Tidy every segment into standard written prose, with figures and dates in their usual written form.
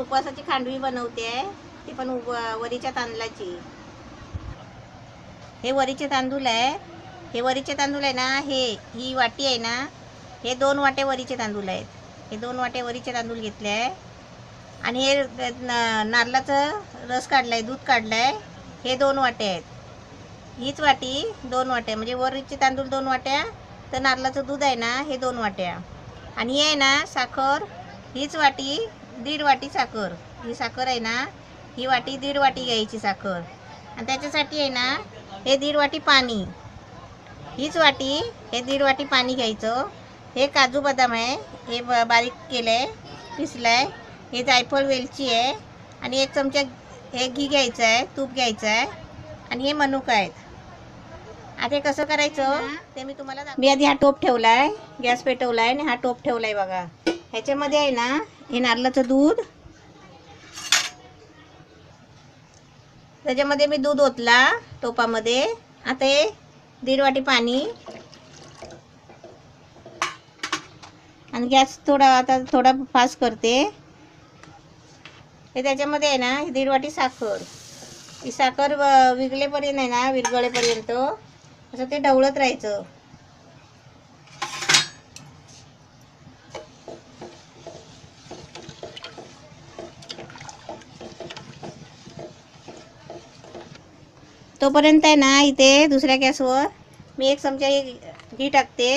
उपवासाची खांडवी बनवते आहे, ती पण वरीच्या तांदळाची. हे वरीचे तांदूळ आहे. हे वरीचे तांदूळ आहे ना, ही वाटी आहे ना, हे 2 वाटे वरीचे तांदूळ आहेत. हे 2 वाटे वरीचे तांदूळ घेतले आहे. आणि हे नारळाचं रस काढलाय, दूध काढलाय, हे 2 वाटे आहेत. हीच वाटी 2 वाट्या, म्हणजे वरीचे तांदूळ 2 वाट्या, तर नारळाचं दूध आहे ना हे 2 वाट्या. आणि हे आहे ना साखर, हीच वाटी 1.5 वाटी साखर. ही साखर आहे ना, ही वाटी 1.5 वाटी घ्यायची साखर. आणि त्याच्यासाठी आहे ना हे 1.5 वाटी पाणी. हीच वाटी हे 1.5 वाटी पाणी घ्यायचं. हे काजू बदाम आहे, हे बारीक केलं आहे, पिसलं आहे. हे जायफळ वेलची आहे. आणि 1 चमचा हे घी घ्यायचं आहे, तूप घ्यायचं आहे. आणि हे मनुका आहेत. आता हे कसं करायचं ते मी तुम्हाला मी आधी हा टोप ठेवला आहे, गॅस पेटवला आहे आणि हा टोप ठेवला आहे बघा. ह्याच्यामध्ये आहे ना हे नारळाचं दूध, त्याच्यामध्ये मी दूध ओतला टोपामध्ये. आता हे 1.5 वाटी पाणी आणि गॅस थोडा फास्ट करते. हे त्याच्यामध्ये आहे ना 1.5 वाटी साखर. ही साखर विरघळेपर्यंत आहे ना, विरघळेपर्यंत असं ते ढवळत राहायचं. तोपर्यंत आहे ना इथे दुसऱ्या गॅसवर मी 1 चमचा घी टाकते.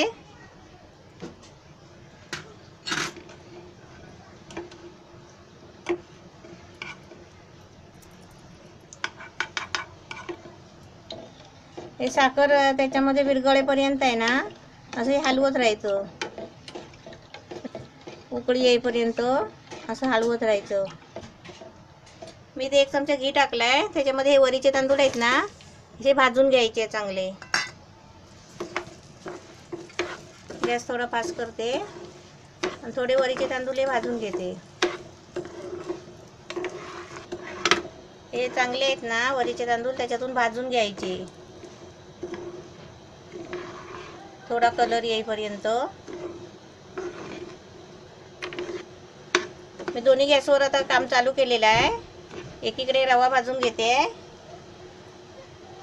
हे साखर त्याच्यामध्ये विरघळेपर्यंत आहे ना असं हलवत राहायचं, उकळी येईपर्यंत असं हलवत राहायचं. मी ते 1 चमचा घी टाकलाय. त्याच्यामध्ये हे वरीचे तांदूळ आहेत ना, हे भाजून घ्यायचे चांगले. गॅस थोडा फास्ट करते आणि थोडे वरीचे तांदूळ हे भाजून घेते. हे चांगले आहेत ना वरीचे तांदूळ, त्याच्यातून भाजून घ्यायचे थोडा कलर येईपर्यंत. मी दोन्ही गॅसवर आता काम चालू केलेलं आहे. एकीकडे रवा भाजून घेते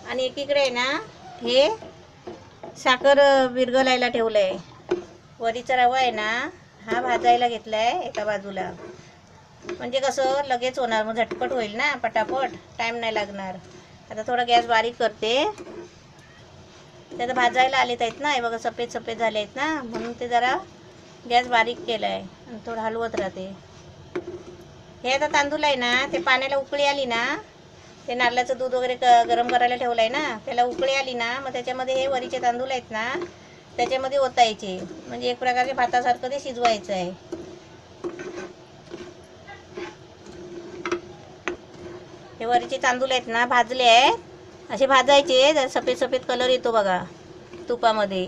आणि एकीकडे आहे ना हे साखर विरघळायला ठेवलं आहे. वरीचा रवा आहे ना हा भाजायला घेतला आहे एका बाजूला, म्हणजे कसं लगेच होणार, मग झटपट होईल ना, पटापट, टाईम नाही लागणार. आता थोडा गॅस बारीक करते. त्यात भाजायला आलेत आहेत ना, हे बघा सफेद सफेद झाले आहेत ना, म्हणून ते जरा गॅस बारीक केला आहे आणि थोडं हलवत राहते. हे आता तांदूळ आहे ना, ते पाण्याला उकळी आली ना, ते नारळाचं दूध वगैरे गरम करायला ठेवलं आहे ना, त्याला उकळी आली ना, मग त्याच्यामध्ये हे वरीचे तांदूळ आहेत ना त्याच्यामध्ये ओतायचे, म्हणजे एक प्रकारचे भातासारखं ते शिजवायचं आहे. हे वरीचे तांदूळ आहेत ना भाजले आहेत, असे भाजायचे, जर सफेद सफेद कलर येतो बघा तुपामध्ये.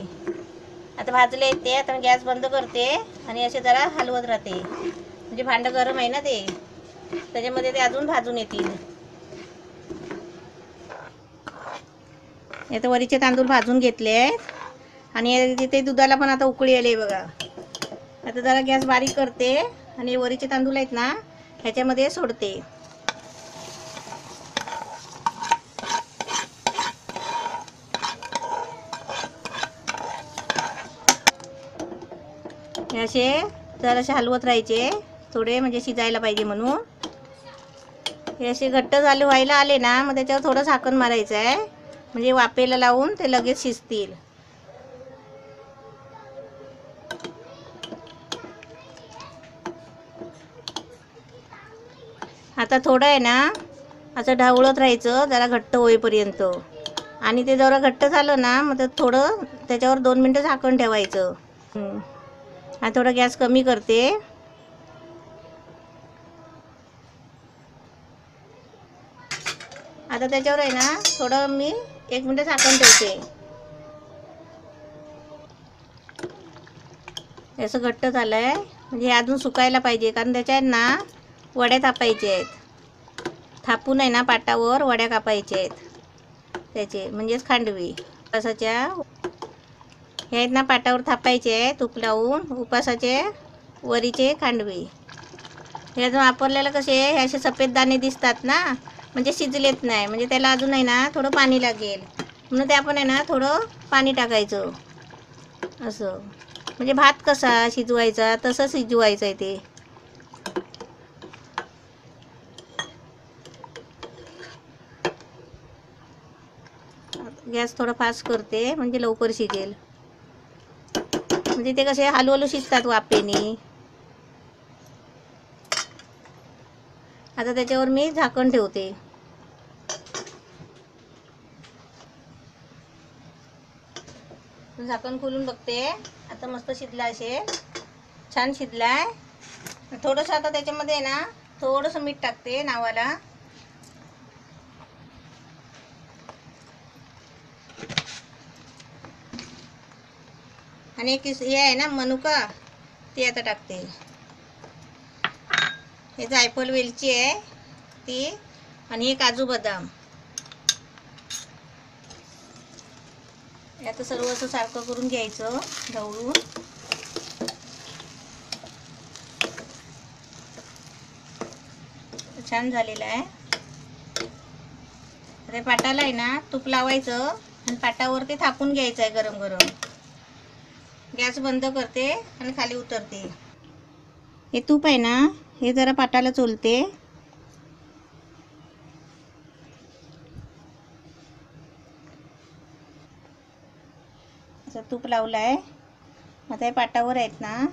आता भाजले आहेत ते. आता गॅस बंद करते आणि असे जरा हलवत राहते, म्हणजे भांडं गरम आहे ना ते, त्याच्यामध्ये ते अजून भाजून येतील. आता वरीचे तांदूळ भाजून घेतले आहेत आणि तिथे दुधाला पण आता उकळी आली आहे बघा. आता जरा गॅस बारीक करते आणि वरीचे तांदूळ आहेत ना ह्याच्यामध्ये सोडते. हे असे जरासे हलवत राहायचे थोडे, म्हणजे शिजायला पाहिजे म्हणून. हे असे घट्ट व्हायला आले ना, मग त्याच्यावर थोडं झाकण मारायचं आहे, म्हणजे वाफेला लावून ते लगेच शिजतील. आता थोडं आहे ना असं ढवळत राहायचं जरा घट्ट होईपर्यंत. आणि ते जरा घट्ट झालं ना, मग ते थोडं त्याच्यावर 2 मिनटं झाकण ठेवायचं. आता थोडा गॅस कमी करते. आता त्याच्यावर आहे ना थोडं मी 1 मिनिट झाकण ठेवते. असं घट्ट झालं आहे, म्हणजे हे अजून सुकायला पाहिजे, कारण त्याच्यात ना वड्या थापायच्या आहेत. थापून आहे ना पाटावर वड्या कापायच्या आहेत त्याचे, म्हणजेच खांडवी. उपासाच्या हे आहेत ना पाटावर थापायचे आहे तूप लावून, उपासाचे वरीचे खांडवी. हे अजून वापरलेलं कसे हे असे सफेद दाणे दिसतात ना, म्हणजे शिजलेत नाही, म्हणजे त्याला अजून आहे ना थोडं पाणी लागेल, म्हणून ते आपण आहे ना थोडं पाणी टाकायचं असं. म्हणजे भात कसा शिजवायचा तसं शिजवायचं आहे ते. गॅस थोडा फास्ट करते म्हणजे लवकर शिजेल. म्हणजे ते कसे हळूहळू शिजतात वाफेने. आता त्याच्यावर मी झाकण ठेवते. झाकण खोलून बघते. आता मस्त शिजला असेल, छान शिजलाय. थोडंसं आता त्याच्यामध्ये ना थोडंसं मीठ टाकते नावाला. आणि एक हे आहे ना मनुका, ते आता टाकते. हे जायफळ वेलची आहे ती, आणि हे काजू बदाम. आता सर्व असं सारखं करून घ्यायचं ढवळून. छान झालेलं आहे. अरे पाटाला आहे ना तूप लावायचं आणि पाटावर ते थापून घ्यायचं आहे गरम गरम. गॅस बंद करते आणि खाली उतरते. हे तूप आहे ना हे जरा पाटाला चोलते. असं तूप लावलं आहे. आता हे पाटावर आहेत ना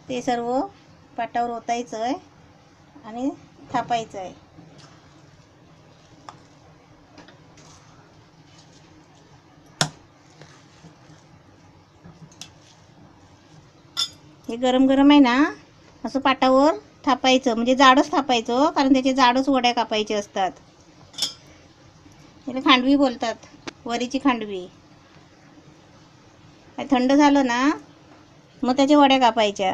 ते सर्व पाटावर ओतायचं आहे आणि थापायचं आहे. हे गरम गरम आहे ना असं पाटावर थापायचं, म्हणजे जाडच थापायचं, कारण त्याचे जाडच वड्या कापायचे असतात. त्याला खांडवी बोलतात, वरीची खांडवी. थंड झालं ना मग त्याच्या वड्या कापायच्या.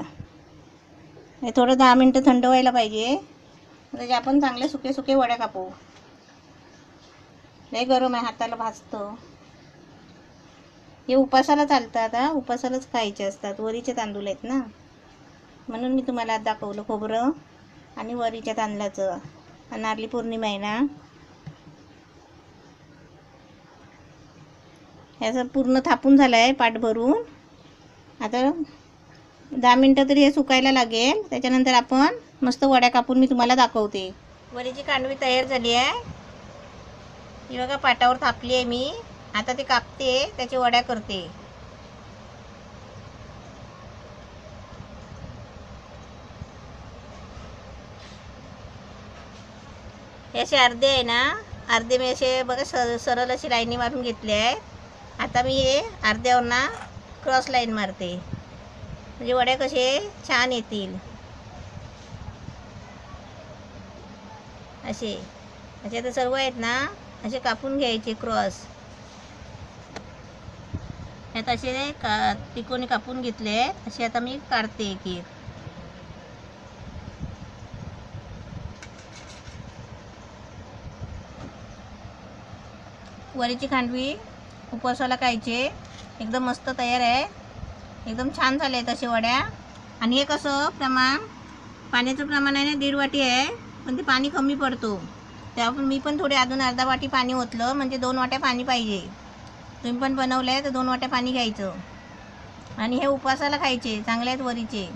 हे थोडं 10 मिनटं थंड व्हायला पाहिजे, म्हणजे आपण चांगले सुके सुके वड्या कापू. लय गरम आहे, हाताला भाजतं. हे उपासाला चालतात. उपासालाच खायचे असतात. वरीचे तांदूळ आहेत ना, म्हणून मी तुम्हाला आज दाखवलं खोबरं आणि वरीच्या तांदळाचं. नारळी पौर्णिमा आहे ना. ह्याचं पूर्ण थापून झालं आहे पाट भरून. आता 10 मिनटं तरी हे सुकायला लागेल. त्याच्यानंतर आपण मस्त वड्या कापून मी तुम्हाला दाखवते. वरीची खांडवी तयार झाली आहे. ही बघा पाटावर थापली आहे मी. आता ते कापते, त्याची वड्या करते. हे असे अर्धे आहे ना, अर्धे मी असे बघा सरळ अशी लाईनी मारून घेतली आहे. आता मी हे अर्ध्यावर ना क्रॉस लाईन मारते, म्हणजे वड्या कसे छान येतील. असे आता सर्व आहेत ना असे कापून घ्यायचे क्रॉस. यात असे तिकोणी कापून घेतले. असे आता मी काढते एक एक. वरीची खांडवी उपवासाला खायचे. एकदम मस्त तयार आहे. एकदम छान झाले आहेत असे वड्या. आणि हे कसं प्रमाण, पाण्याचं प्रमाण आहे ना 1.5 वाटी आहे, पण ते पाणी कमी पडतो. त्यामुळे मी पण थोडे अजून अर्धा वाटी पाणी ओतलं, म्हणजे 2 वाट्या पाणी पाहिजे. तुम्ही पण बनवलं आहे तर 2 वाट्या पाणी घ्यायचं. आणि हे उपवासाला खायचे, चांगले आहेत वरीचे.